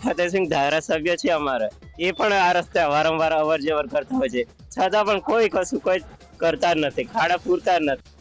ફતેહસિંહ ધારાસભ્ય છે અમારે, એ પણ આ રસ્તે વારંવાર અવર જવર કરતા હોય છે, છતાં પણ કોઈ કશું કોઈ કરતા જ નથી, ખાડા પૂરતા જ નથી.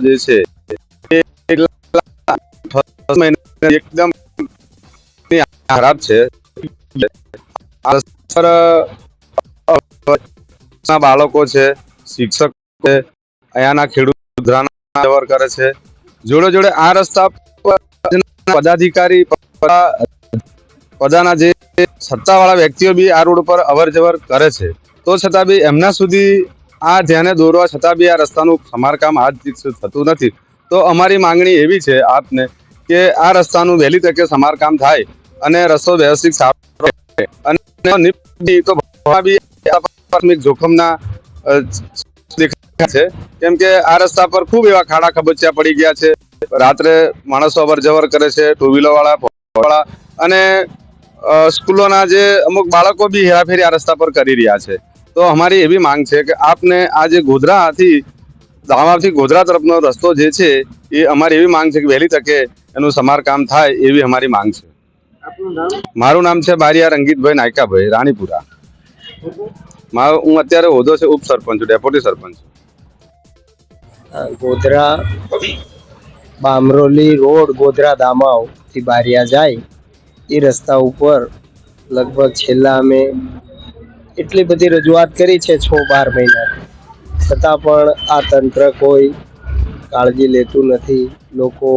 જે છે એકદમ ખરાબ છે. બાળકો છે, શિક્ષક છે, અહીંયાના ખેડૂત વ્યવહાર કરે છે. જોડે જોડે આ રસ્તા પર પદાધિકારી પદાના જે સત્તાવાળા વ્યક્તિઓ બી આ રોડ પર અવર જવર કરે છે, તો છતાં બી એમના સુધી આ ધ્યાને દોરવા છતાં બી આ રસ્તાનું સમારકામ આજ થતું નથી. તો અમારી માંગણી એવી છે આપને કે આ રસ્તાનું વહેલી તકે સમારકામ થાય અને રસ્તો વ્યવસ્થિત અને પ્રાથમિક જોખમના દેખાય છે, કેમ કે આ રસ્તા પર ખૂબ એવા ખાડા ખબચિયા પડી ગયા છે. રાત્રે માણસો અવર જવર કરે છે, ટુ વ્હીલર વાળા અને સ્કૂલોના જે અમુક બાળકો બી હેરાફેરી આ રસ્તા પર કરી રહ્યા છે. તો અમારી એવી માંગ છે કે આપને આ જે દામાથી ગોધરા તરફનો રસ્તો જે છે, એ અમારી એવી માંગ છે કે વહેલી તકે એનું સમારકામ થાય એવી અમારી માંગ છે. મારું નામ છે બારિયા રંગીતભાઈ નાયકાભાઈ, રાણીપુરા. હું અત્યારે હોદ્દો છે ઉપસરપંચ, ડેપ્યુટી સરપંચ. ગોધરા બામરોલી રોડ, ગોધરા દામાવ થી બારિયા જાય એ રસ્તા ઉપર લગભગ છેલ્લા અમે એટલી બધી રજૂઆત કરી છે 6-12 મહિના, છતાં પણ આ તંત્ર કોઈ કાળજી લેતું નથી. લોકો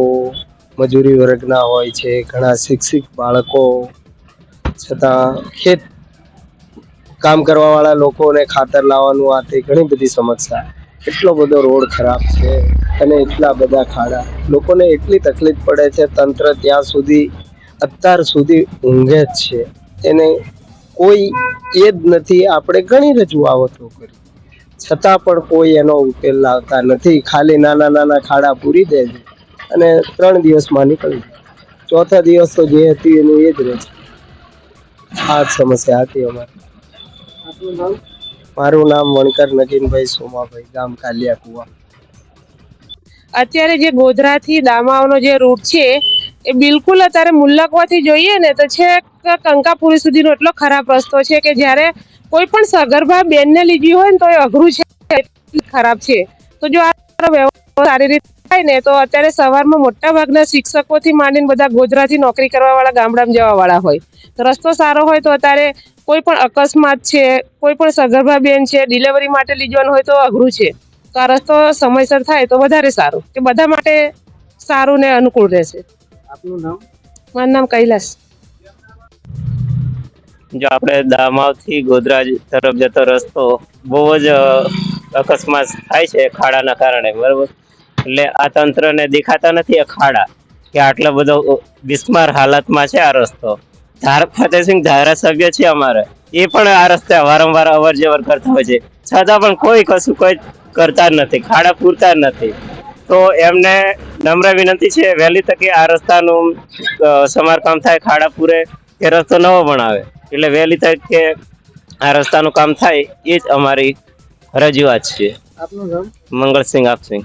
મજૂરી વર્ગના હોય છે, ઘણા શિક્ષિત બાળકો, છતાં ખેત કામ કરવા વાળા લોકોને ખાતર લાવવાનું આ તે ઘણી બધી સમસ્યા. એટલો બધો રોડ ખરાબ છે અને એટલા બધા ખાડા, લોકોને એટલી તકલીફ પડે છે. તંત્ર ત્યાં સુધી અત્યાર સુધી ઊંઘે જ છે, એને કોઈ એ જ નથી. આપણે ઘણી રજૂઆતો કરી, છતાં પણ કોઈ એનો ઉકેલ લાવતા નથી. ખાલી નાના નાના ખાડા પૂરી દે છે અને 3 દિવસમાં નીકળી જાય. ચોથા દિવસ તો જે હતી એનું એ જ રહે છે. આ જ સમસ્યા હતી અમારી. મારું નામ વણકર નગીનભાઈ સોમાભાઈ, ગામ કાલિયા કુવા. અત્યારે જે ગોધરા થી દામાવનો જે રૂટ છે એ બિલકુલ અત્યારે મુલ્લકવાથી જોઈએ ને તો છે કંકાપુરી સુધીનો એટલો ખરાબ રસ્તો છે કે જ્યારે કોઈ પણ સગર્ભા બેનને લીધી હોય ને તો એ અઘરું છે, ખરાબ છે. તો જો આ વ્યવસ્થા સારી રીતે થાય ને તો અત્યારે સવારમાં મોટા ભાગના શિક્ષકોથી માંડીને બધા ગોધરાથી નોકરી કરવા વાળા ગામડામાં જવા વાળા હોય, તો રસ્તો સારો હોય તો અત્યારે કોઈ પણ અકસ્માત છે, કોઈ પણ સગર્ભા બેન છે, ડિલિવરી માટે લઈ જવાનું હોય તો અઘરું છે. તો આ રસ્તો સમયસર થાય તો વધારે સારું, કે બધા માટે સારું ને અનુકૂળ રહેશે. આપનું નામ? મારું નામ કૈલાસ. જો આપણે દામાવથી ગોધરા તરફ જતો રસ્તો બહુ જ અકસ્માત થાય છે ખાડાના કારણે, બરોબર. એટલે આ તંત્રને દેખાતા નથી આ ખાડા, કે આટલો બધો બિસ્માર હાલતમાં છે આ રસ્તો. ફતેહસિંહ ધારાસભ્ય છે અમારે, એ પણ આ રસ્તે વારંવાર અવર જવર કરતા હોય છે, છતાં પણ કોઈ કશું કોઈ કરતા જ નથી, ખાડા પૂરતા જ નથી. તો એમને નમ્ર વિનંતી છે વહેલી તકે આ રસ્તાનું સમારકામ થાય, ખાડા પૂરે, કે રસ્તો નવો બનાવે. એટલે વહેલી તકે આ રસ્તાનું કામ થાય એ જ અમારી રજૂઆત છે. આપનું નામ? મંગળસિંહ આપસિંહ.